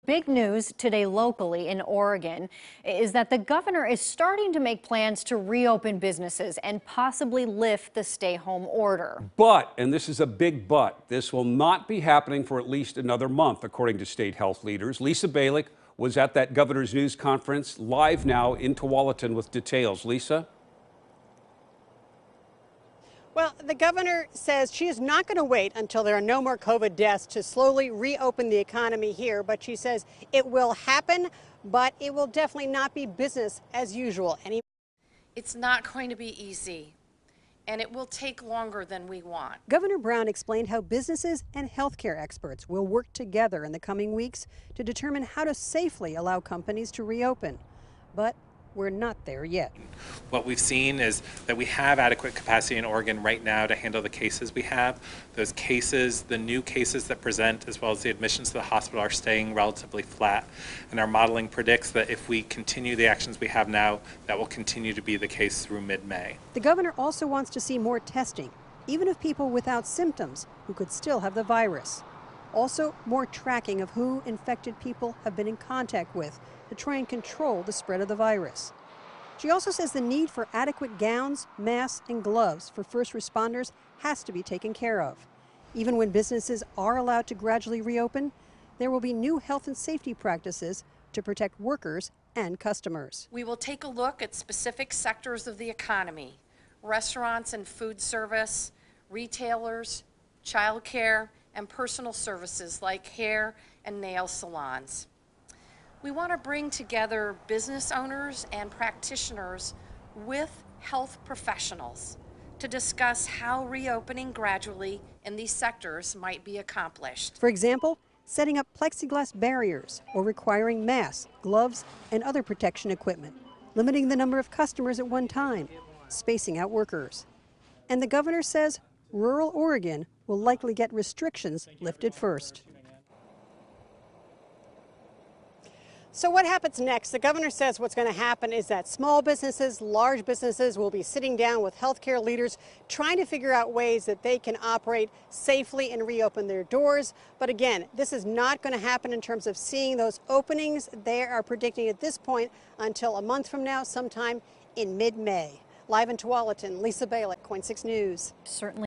Big news today locally in Oregon is that the governor is starting to make plans to reopen businesses and possibly lift the stay-home order. But, and this is a big but, this will not be happening for at least another month, according to state health leaders. Lisa Balick was at that governor's news conference, live now in Tualatin with details. Lisa? Well, the governor says she is not going to wait until there are no more COVID deaths to slowly reopen the economy here. But she says it will happen, but it will definitely not be business as usual. It's not going to be easy, and it will take longer than we want. Governor Brown explained how businesses and healthcare experts will work together in the coming weeks to determine how to safely allow companies to reopen. But we're not there yet. What we've seen is that we have adequate capacity in Oregon right now to handle the cases we have. Those cases, the new cases that present, as well as the admissions to the hospital, are staying relatively flat. And our modeling predicts that if we continue the actions we have now, that will continue to be the case through mid-May. The governor also wants to see more testing, even of people without symptoms who could still have the virus. Also, more tracking of who infected people have been in contact with to try and control the spread of the virus. She also says the need for adequate gowns, masks, and gloves for first responders has to be taken care of. Even when businesses are allowed to gradually reopen, there will be new health and safety practices to protect workers and customers. We will take a look at specific sectors of the economy: restaurants and food service, retailers, childcare, and personal services like hair and nail salons. We want to bring together business owners and practitioners with health professionals to discuss how reopening gradually in these sectors might be accomplished. For example, setting up plexiglass barriers or requiring masks, gloves, and other protection equipment, limiting the number of customers at one time, spacing out workers. And the governor says rural Oregon will likely get restrictions lifted first. So what happens next? The governor says what's going to happen is that small businesses, large businesses will be sitting down with healthcare leaders trying to figure out ways that they can operate safely and reopen their doors. But again, this is not going to happen in terms of seeing those openings. They are predicting at this point until a month from now, sometime in mid-May. Live in Tualatin, Lisa Balick, KOIN 6 News. Certainly.